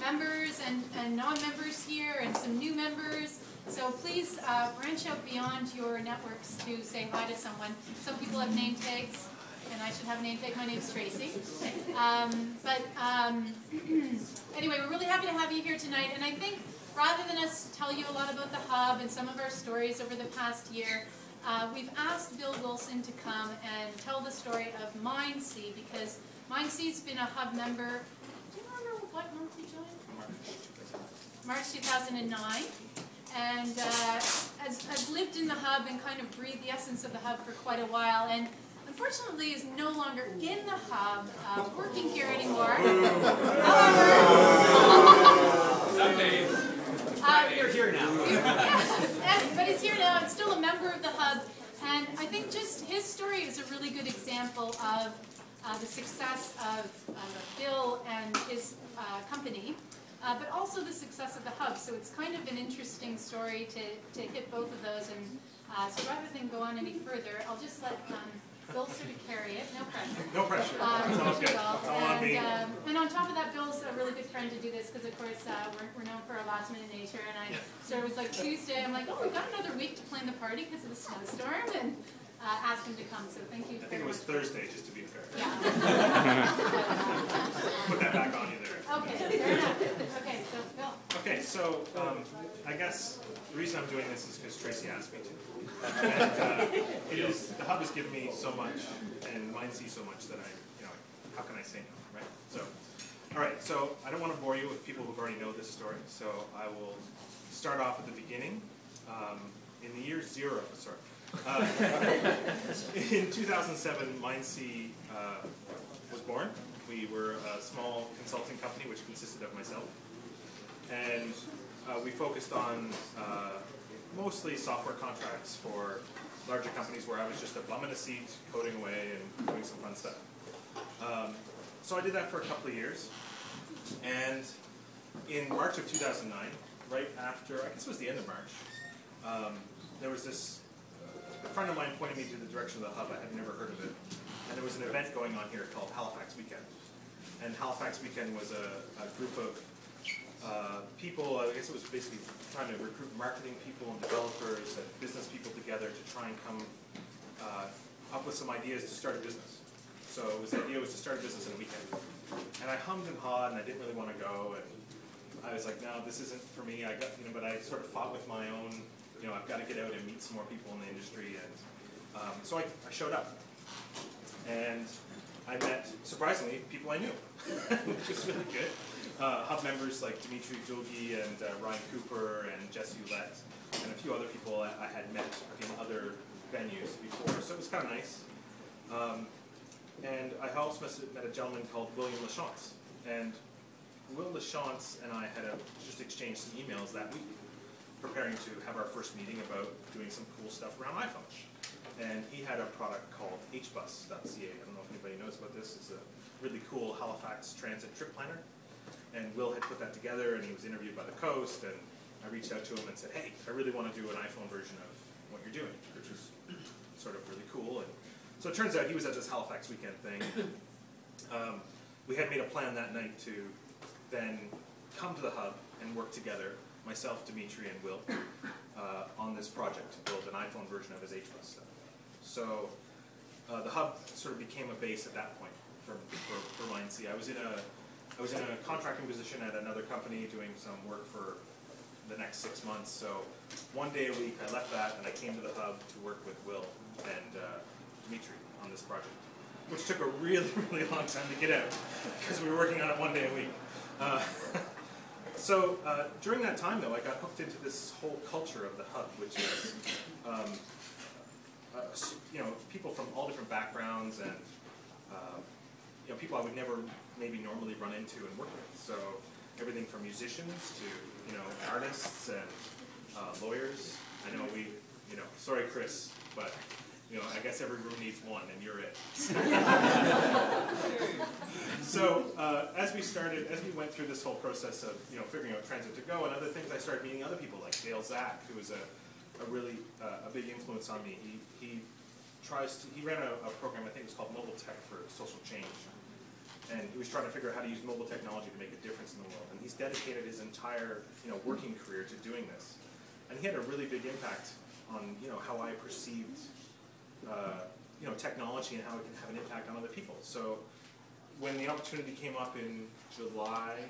members and non-members here and some new members. So please branch out beyond your networks to say hi to someone. Some people have name tags, and I should have a name tag. My name's Tracy. Anyway, we're really happy to have you here tonight. And I think rather than us tell you a lot about the Hub and some of our stories over the past year, we've asked Bill Wilson to come and tell the story of Mindsea, because Mindsea's been a Hub member. Do you remember what month you joined? March 2009. And I've lived in the Hub and kind of breathed the essence of the Hub for quite a while, and unfortunately is no longer in the Hub, working here anymore. However, some days. You're here now. But he's here now and still a member of the Hub, and I think just his story is a really good example of the success of Bill and his company. But also the success of the Hub. So it's kind of an interesting story to hit both of those. And so rather than go on any further, I'll just let Bill sort of carry it. No pressure. No pressure. Sounds good. It's all on me. And on top of that, Bill's a really good friend to do this because, of course, we're known for our last minute nature. And so it was like Tuesday. I'm like, oh, we've got another week to plan the party because of the snowstorm. And asked him to come. So thank you. I think it was Thursday, just to be fair. Yeah. Put that back on you there. Okay, fair enough. Okay, so Bill. Okay, so I guess the reason I'm doing this is because Tracy asked me to. And the Hub has given me so much, and Mindsea so much that how can I say no, right? So, all right, so I don't want to bore you with people who already know this story, so I will start off at the beginning. In the year zero, sorry. In 2007, Mindsea was born. We were a small consulting company which consisted of myself, and we focused on mostly software contracts for larger companies where I was just a bum in a seat, coding away and doing some fun stuff. So I did that for a couple of years, and in March of 2009, right after, I guess it was the end of March, there was this, a friend of mine pointed me to the direction of the Hub. I had never heard of it. And there was an event going on here called Halifax Weekend. And Halifax Weekend was a group of people, I guess it was basically trying to recruit marketing people and developers and business people together to try and come up with some ideas to start a business. So the idea was to start a business in a weekend. And I hummed and hawed, and I didn't really want to go. And I was like, no, this isn't for me. But I sort of fought with my own, I've got to get out and meet some more people in the industry. And so I showed up. And I met, surprisingly, people I knew, which was really good. Hub members like Dimitri Dulgi and Ryan Cooper and Jesse Ulett, and a few other people I had met in other venues before, so it was kind of nice. And I also met a gentleman called William Lachance. And Will Lachance and I had just exchanged some emails that week, preparing to have our first meeting about doing some cool stuff around iPhone. And he had a product called hbus.ca. I don't know if anybody knows about this. It's a really cool Halifax transit trip planner. And Will had put that together, and he was interviewed by the Coast, and I reached out to him and said, hey, I really want to do an iPhone version of what you're doing, which was sort of really cool. And so it turns out he was at this Halifax Weekend thing. We had made a plan that night to then come to the Hub and work together, myself, Dimitri, and Will, on this project to build an iPhone version of his hbus stuff. So the Hub sort of became a base at that point for Mindsea. I was in a contracting position at another company doing some work for the next 6 months. So one day a week I left that and I came to the Hub to work with Will and Dimitri on this project, which took a really, really long time to get out because we were working on it one day a week. So during that time, though, I got hooked into this whole culture of the Hub, which is people from all different backgrounds and people I would never maybe normally run into and work with. So everything from musicians to artists and lawyers. I know sorry Chris, but I guess every room needs one, and you're it. So as we went through this whole process of figuring out Transit to Go and other things, I started meeting other people like Dale Zach, who was a really big influence on me. He ran a program, I think it was called Mobile Tech for Social Change, and he was trying to figure out how to use mobile technology to make a difference in the world. And he's dedicated his entire working career to doing this, and he had a really big impact on how I perceived technology and how it can have an impact on other people. So when the opportunity came up in July, I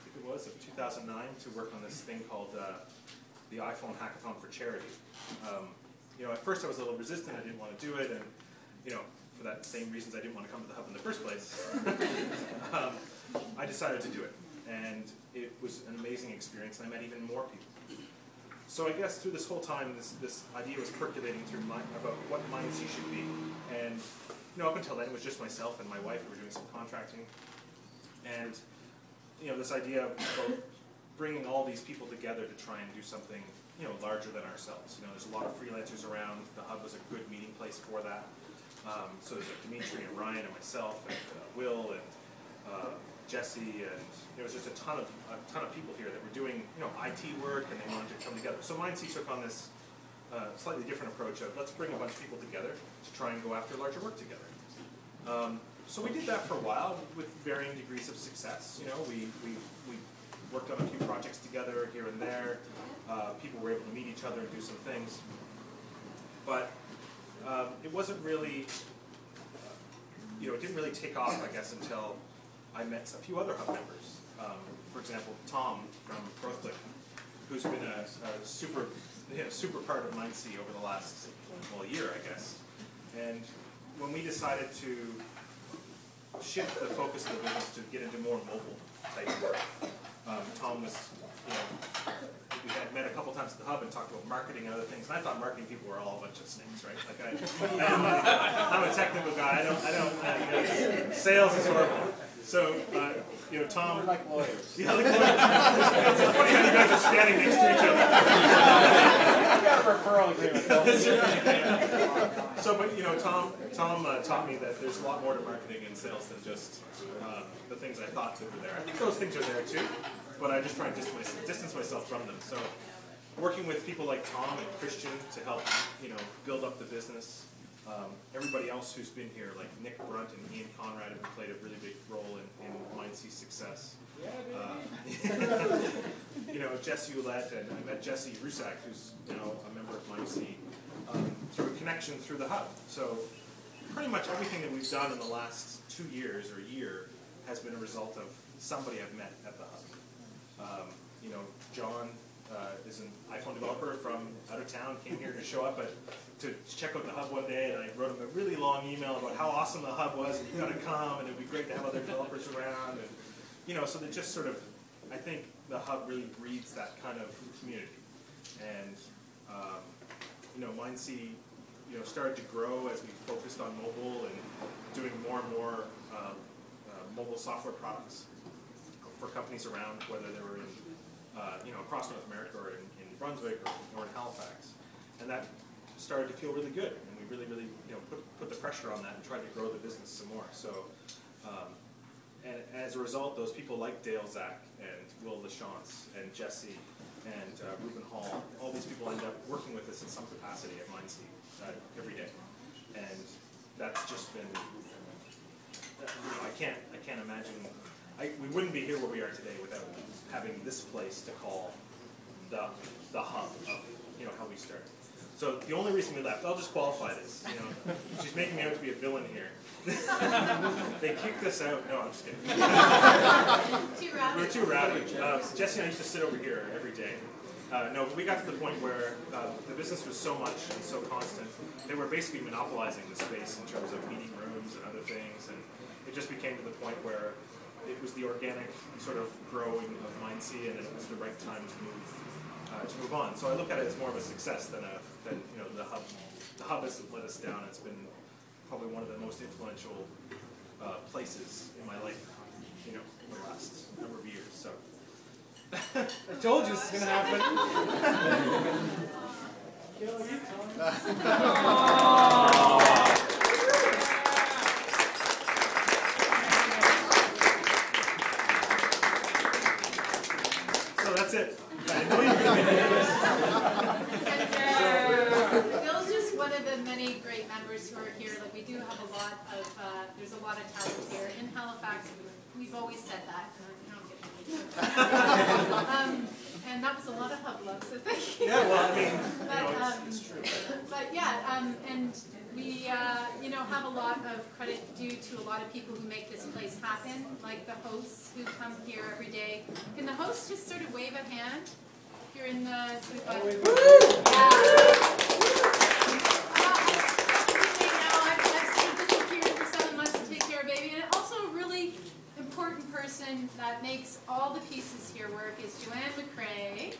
think it was, of 2009 to work on this thing called the iPhone Hackathon for Charity, at first I was a little resistant. I didn't want to do it, and for that same reasons I didn't want to come to the Hub in the first place. I decided to do it, and it was an amazing experience, and I met even more people. So I guess through this whole time, this idea was percolating through about what Mindsea should be, and up until then it was just myself and my wife who were doing some contracting, and this idea about bringing all these people together to try and do something larger than ourselves. There's a lot of freelancers around. The Hub was a good meeting place for that. So there's Dimitri and Ryan and myself and Will and Jesse, and there was just a ton of people here that were doing IT work, and they wanted to come together. So Mindsea took on this slightly different approach of let's bring a bunch of people together to try and go after larger work together. So we did that for a while with varying degrees of success. We worked on a few projects together here and there. People were able to meet each other and do some things, but it wasn't really, it didn't really take off, I guess, until I met a few other Hub members. For example, Tom from Growthclick, who's been a super part of Mindsea over the last, year, I guess. And when we decided to shift the focus of the business to get into more mobile type work, Tom was, we had met a couple times at the Hub and talked about marketing and other things. And I thought marketing people were all a bunch of snakes, right? Like I'm a technical guy. I don't. Sales is horrible. So Tom. We're like lawyers. Yeah, like lawyers. It's funny how you guys are standing next to each other. We got a referral agreement. So, but Tom taught me that there's a lot more to marketing and sales than just the things I thought that were there. I think those things are there too, but I just try and distance myself from them. So, working with people like Tom and Christian to help build up the business. Everybody else who's been here, like Nick Brunt and Ian Conrad, have played a really big role in Mindsea's success. Jesse Ouellette, and I met Jesse Rusak, who's a member of Mindsea, through a connection through the Hub. So pretty much everything that we've done in the last 2 years or a year has been a result of somebody I've met at the Hub. John is an iPhone developer from out of town, came here to show up to check out the Hub one day, and I wrote him a really long email about how awesome the Hub was, and you got to come, and it would be great to have other developers around, and so they just sort of, I think the Hub really breeds that kind of community, and Mindsea, started to grow as we focused on mobile and doing more and more mobile software products for companies around, whether they were in across North America or in Brunswick or in Halifax, and that started to feel really good, and we really put the pressure on that and tried to grow the business some more. So, and as a result, those people like Dale Zach and Will LaChance and Jesse and Ruben Hall, all these people end up working with us in some capacity at Mindsea every day, and that's just been. I can't imagine. We wouldn't be here where we are today without having this place to call the hub of how we started. So the only reason we left, I'll just qualify this. She's making me out to be a villain here. They kicked us out. No, I'm just kidding. Too rowdy. We were too rowdy. Jesse and I used to sit over here every day. No, but we got to the point where the business was so much and so constant, they were basically monopolizing the space in terms of meeting rooms and other things, and it just became to the point where it was the organic sort of growing of Mindsea, and it was the right time to move on. So I look at it as more of a success than the Hub. The Hub hasn't let us down. It's been probably one of the most influential places in my life, in the last number of years. So. I told you this is going to happen. So that's it. Bill's just one of the many great members who are here. Like, we do have a lot of, there's a lot of talent here in Halifax. We've always said that. And we, you know, have a lot of credit due to a lot of people who make this place happen, like the hosts who come here every day. Can the hosts just sort of wave a hand? If you're in the sort of I've disappeared for 7 months to take care of baby, and also a really important person that makes all the pieces here work is Joanne McCrae.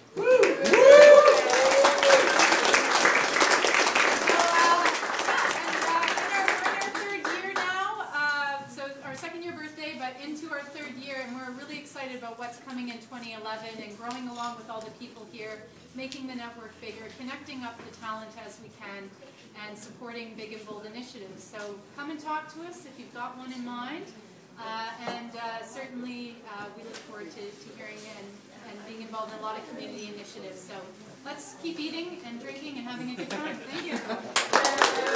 Into our 3rd year, and we're really excited about what's coming in 2011 and growing along with all the people here, making the network bigger, connecting up the talent as we can, and supporting big and bold initiatives. So come and talk to us if you've got one in mind, and certainly we look forward to hearing and being involved in a lot of community initiatives. So let's keep eating and drinking and having a good time. Thank you.